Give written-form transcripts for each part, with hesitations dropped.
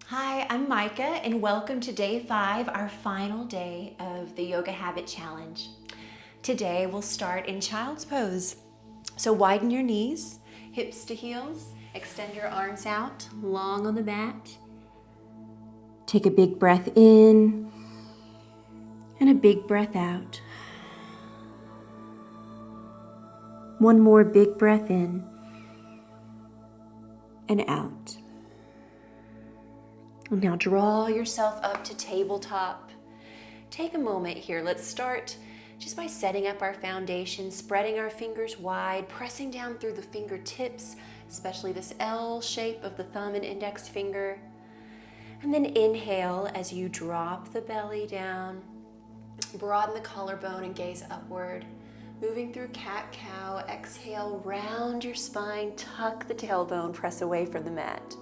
Hi, I'm Mikah, and welcome to day 5, our final day of the Yoga Habit Challenge. Today we'll start in child's pose. So widen your knees, hips to heels, extend your arms out, long on the mat. Take a big breath in and a big breath out. One more big breath in and out. And now draw yourself up to tabletop. Take a moment here. Let's start just by setting up our foundation, spreading our fingers wide, pressing down through the fingertips, especially this L shape of the thumb and index finger. And then inhale as you drop the belly down, broaden the collarbone and gaze upward. Moving through cat-cow, exhale, round your spine, tuck the tailbone, press away from the mat.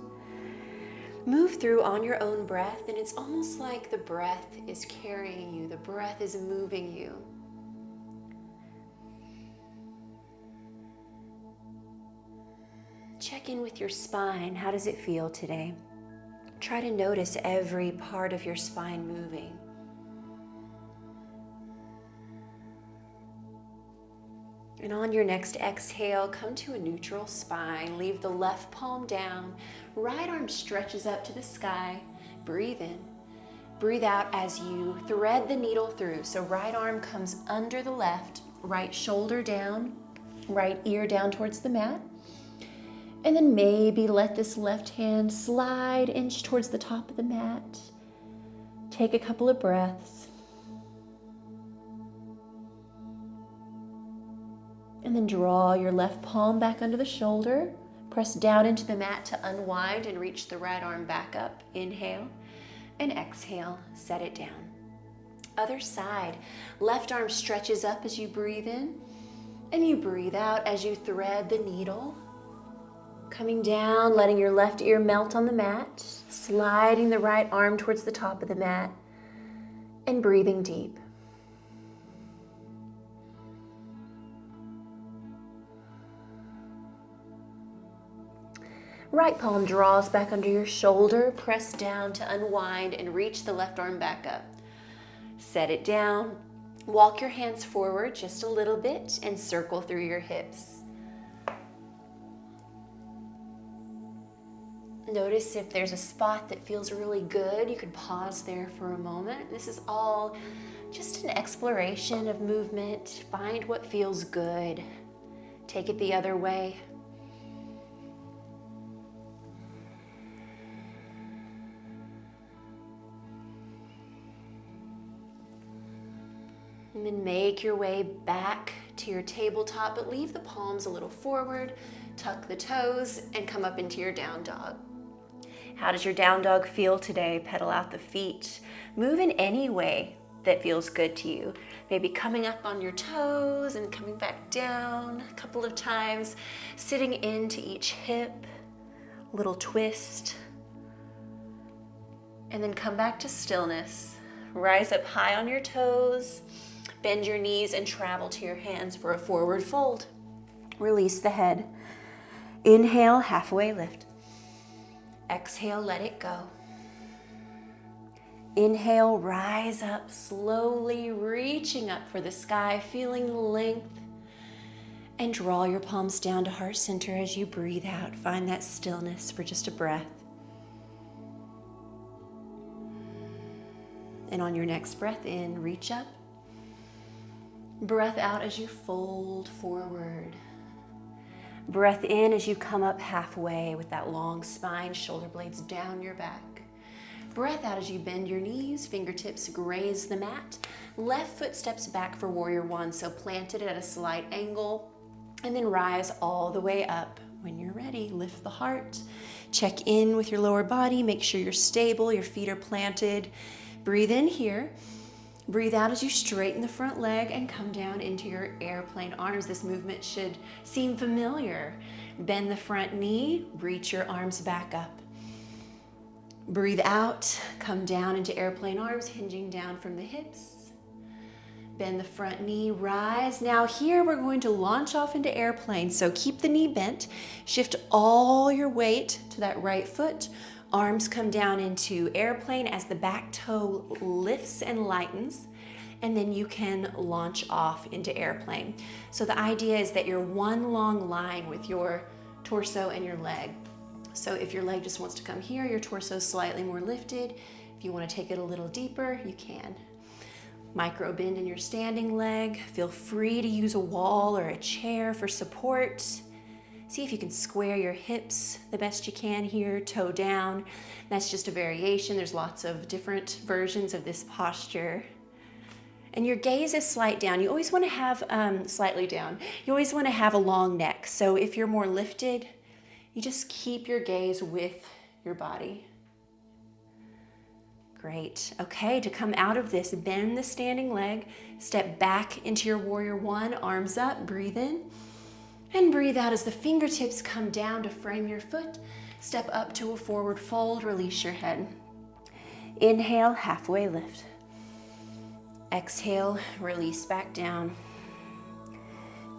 Move through on your own breath, and it's almost like the breath is carrying you, the breath is moving you. Check in with your spine. How does it feel today? Try to notice every part of your spine moving. And on your next exhale, come to a neutral spine. Leave the left palm down. Right arm stretches up to the sky. Breathe in. Breathe out as you thread the needle through. So right arm comes under the left, right shoulder down, right ear down towards the mat. And then maybe let this left hand slide, inch towards the top of the mat. Take a couple of breaths. And then draw your left palm back under the shoulder. Press down into the mat to unwind and reach the right arm back up. Inhale and exhale, set it down. Other side, left arm stretches up as you breathe in, and you breathe out as you thread the needle. Coming down, letting your left ear melt on the mat, sliding the right arm towards the top of the mat, and breathing deep. Right palm draws back under your shoulder, press down to unwind and reach the left arm back up. Set it down, walk your hands forward just a little bit and circle through your hips. Notice if there's a spot that feels really good, you could pause there for a moment. This is all just an exploration of movement. Find what feels good. Take it the other way. And then make your way back to your tabletop, but leave the palms a little forward, tuck the toes, and come up into your down dog. How does your down dog feel today? Pedal out the feet. Move in any way that feels good to you. Maybe coming up on your toes and coming back down a couple of times, sitting into each hip, little twist, and then come back to stillness. Rise up high on your toes. Bend your knees and travel to your hands for a forward fold. Release the head. Inhale, halfway lift. Exhale, let it go. Inhale, rise up slowly, reaching up for the sky, feeling the length. And draw your palms down to heart center as you breathe out. Find that stillness for just a breath. And on your next breath in, reach up. Breath out as you fold forward. Breath in as you come up halfway with that long spine, shoulder blades down your back. Breath out as you bend your knees, fingertips graze the mat. Left foot steps back for warrior one, so planted at a slight angle, and then rise all the way up. When you're ready, lift the heart. Check in with your lower body, make sure you're stable, your feet are planted. Breathe in here. Breathe out as you straighten the front leg and come down into your airplane arms. This movement should seem familiar. Bend the front knee, reach your arms back up. Breathe out, come down into airplane arms, hinging down from the hips. Bend the front knee, rise. Now here we're going to launch off into airplane. So keep the knee bent, shift all your weight to that right foot, Arms come down into airplane as the back toe lifts and lightens, and then you can launch off into airplane. So the idea is that you're one long line with your torso and your leg. So if your leg just wants to come here, your torso is slightly more lifted. If you want to take it a little deeper, you can. Micro bend in your standing leg. Feel free to use a wall or a chair for support. See if you can square your hips the best you can here, toe down. That's just a variation. There's lots of different versions of this posture. And your gaze is slight down. You always want to have, slightly down. You always want to have a long neck. So if you're more lifted, you just keep your gaze with your body. Great. Okay, to come out of this, bend the standing leg, step back into your warrior one, arms up, breathe in. And breathe out as the fingertips come down to frame your foot. Step up to a forward fold, release your head. Inhale, halfway lift. Exhale, release back down.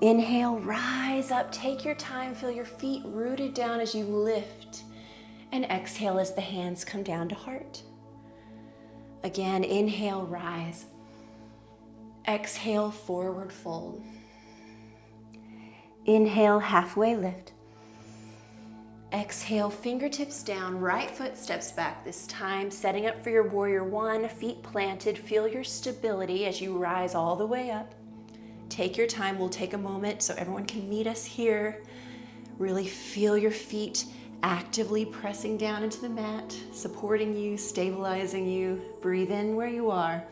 Inhale, rise up, take your time, feel your feet rooted down as you lift. And exhale as the hands come down to heart. Again, inhale, rise. Exhale, forward fold. Inhale, halfway lift. Exhale, fingertips down, right foot steps back this time, setting up for your warrior one, feet planted. Feel your stability as you rise all the way up. Take your time, we'll take a moment so everyone can meet us here. Really feel your feet actively pressing down into the mat, supporting you, stabilizing you. Breathe in where you are.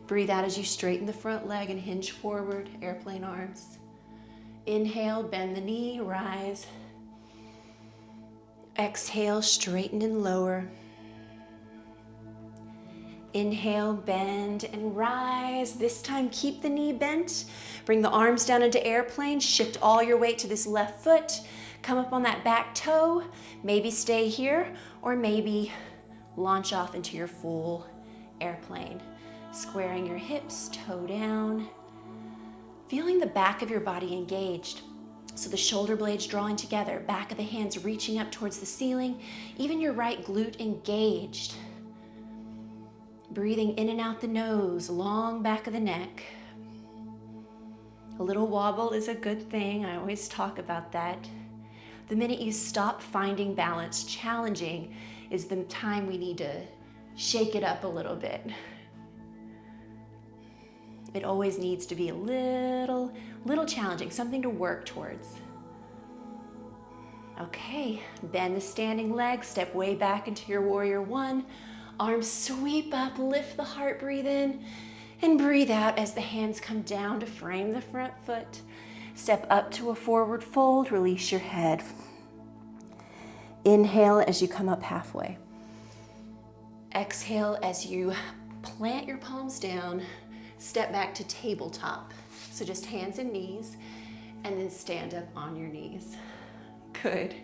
Breathe out as you straighten the front leg and hinge forward, airplane arms. Inhale, bend the knee, rise. Exhale, straighten and lower. Inhale, bend and rise. This time, keep the knee bent. Bring the arms down into airplane. Shift all your weight to this left foot. Come up on that back toe. Maybe stay here, or maybe launch off into your full airplane. Squaring your hips, toe down. Feeling the back of your body engaged. So the shoulder blades drawing together, back of the hands reaching up towards the ceiling, even your right glute engaged. Breathing in and out the nose, long back of the neck. A little wobble is a good thing. I always talk about that. The minute you stop finding balance challenging is the time we need to shake it up a little bit. It always needs to be a little challenging, something to work towards. Okay, bend the standing leg, step way back into your warrior one. Arms sweep up, lift the heart, breathe in, and breathe out as the hands come down to frame the front foot. Step up to a forward fold, release your head. Inhale as you come up halfway. Exhale as you plant your palms down. Step back to tabletop. So just hands and knees, and then stand up on your knees. Good.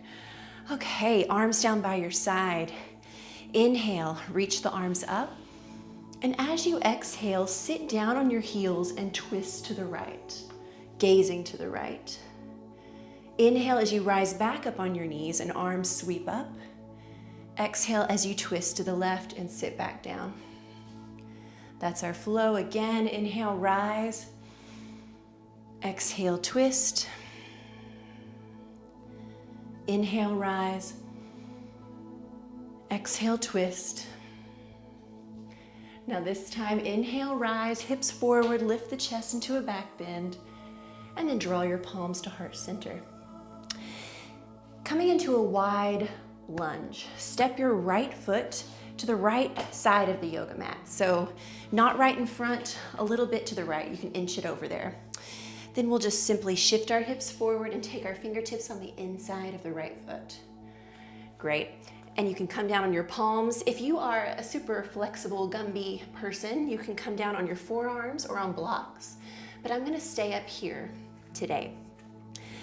Okay, arms down by your side. Inhale, reach the arms up. And as you exhale, sit down on your heels and twist to the right, gazing to the right. Inhale as you rise back up on your knees and arms sweep up. Exhale as you twist to the left and sit back down. That's our flow. Again, inhale, rise. Exhale, twist. Inhale, rise. Exhale, twist. Now this time, inhale, rise, hips forward, lift the chest into a back bend, and then draw your palms to heart center. Coming into a wide lunge, step your right foot to the right side of the yoga mat. So not right in front, a little bit to the right. You can inch it over there. Then we'll just simply shift our hips forward and take our fingertips on the inside of the right foot. Great. And you can come down on your palms. If you are a super flexible Gumby person, you can come down on your forearms or on blocks. But I'm gonna stay up here today.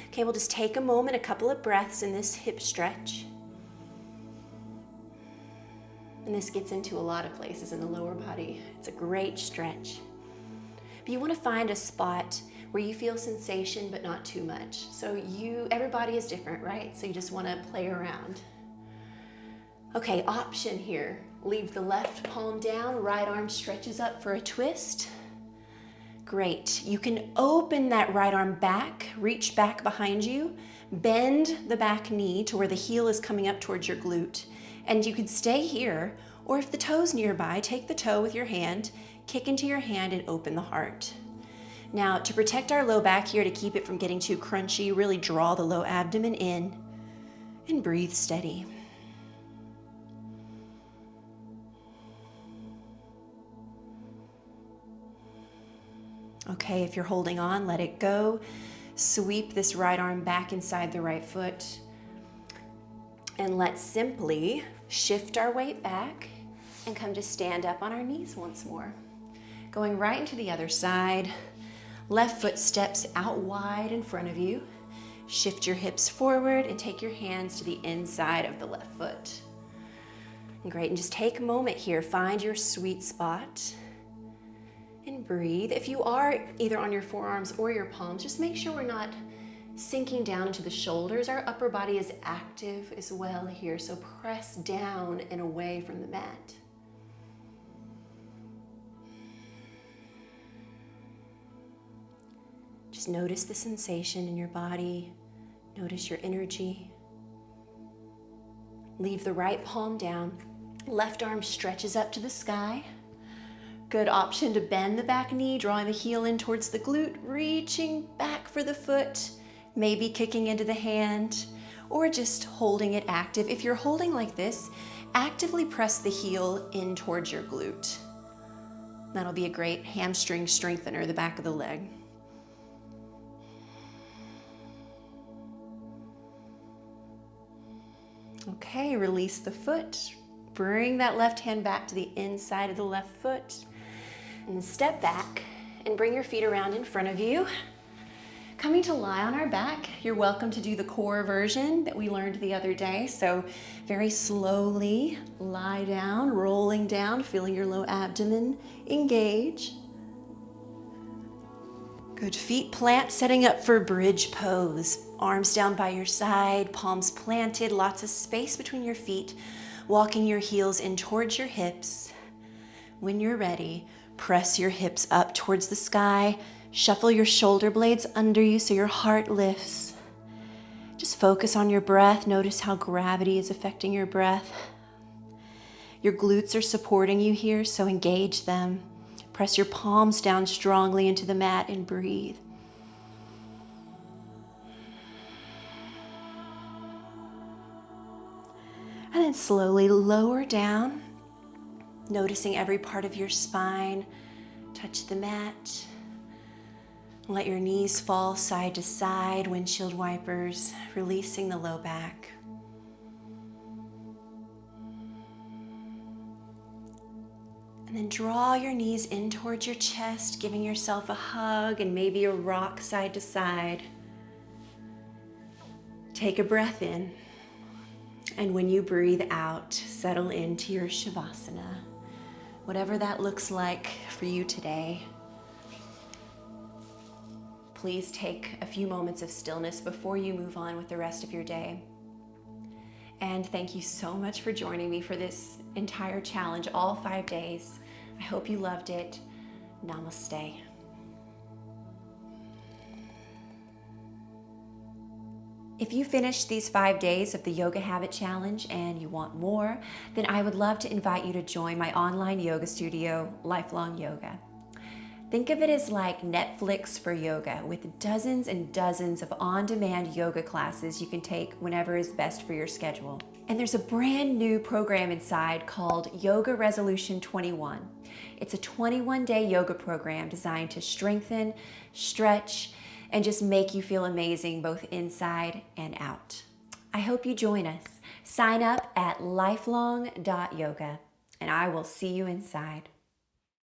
Okay, we'll just take a moment, a couple of breaths in this hip stretch. And this gets into a lot of places in the lower body. It's a great stretch. But you want to find a spot where you feel sensation, but not too much. So everybody is different, right? So you just want to play around. Okay, option here. Leave the left palm down, right arm stretches up for a twist. Great. You can open that right arm back, reach back behind you, bend the back knee to where the heel is coming up towards your glute. And you can stay here, or if the toe's nearby, take the toe with your hand, kick into your hand and open the heart. Now, to protect our low back here, to keep it from getting too crunchy, really draw the low abdomen in and breathe steady. Okay, if you're holding on, let it go. Sweep this right arm back inside the right foot. And let's simply shift our weight back and come to stand up on our knees once more. Going right into the other side. Left foot steps out wide in front of you. Shift your hips forward and take your hands to the inside of the left foot. Great, and just take a moment here. Find your sweet spot. And breathe. If you are either on your forearms or your palms, just make sure we're not sinking down into the shoulders. Our upper body is active as well here, so press down and away from the mat. Just notice the sensation in your body. Notice your energy. Leave the right palm down. Left arm stretches up to the sky. Good option to bend the back knee, drawing the heel in towards the glute, reaching back for the foot, maybe kicking into the hand, or just holding it active. If you're holding like this, actively press the heel in towards your glute. That'll be a great hamstring strengthener, the back of the leg. Okay, release the foot. Bring that left hand back to the inside of the left foot. And step back and bring your feet around in front of you. Coming to lie on our back, you're welcome to do the core version that we learned the other day. So very slowly lie down, rolling down, feeling your low abdomen engage. Good, feet plant, setting up for bridge pose. Arms down by your side, palms planted, lots of space between your feet, walking your heels in towards your hips. When you're ready, press your hips up towards the sky, shuffle your shoulder blades under you so your heart lifts. Just focus on your breath. Notice how gravity is affecting your breath. Your glutes are supporting you here, so engage them. Press your palms down strongly into the mat and breathe. And then slowly lower down, noticing every part of your spine. Touch the mat. Let your knees fall side to side, windshield wipers, releasing the low back. And then draw your knees in towards your chest, giving yourself a hug and maybe a rock side to side. Take a breath in. And when you breathe out, settle into your Shavasana. Whatever that looks like for you today. Please take a few moments of stillness before you move on with the rest of your day. And thank you so much for joining me for this entire challenge, all 5 days. I hope you loved it. Namaste. If you finished these 5 days of the Yoga Habit Challenge and you want more, then I would love to invite you to join my online yoga studio, Lifelong Yoga. Think of it as like Netflix for yoga, with dozens and dozens of on-demand yoga classes you can take whenever is best for your schedule. And there's a brand new program inside called Yoga Resolution 21. It's a 21-day yoga program designed to strengthen, stretch, and just make you feel amazing both inside and out. I hope you join us. Sign up at lifelong.yoga, and I will see you inside.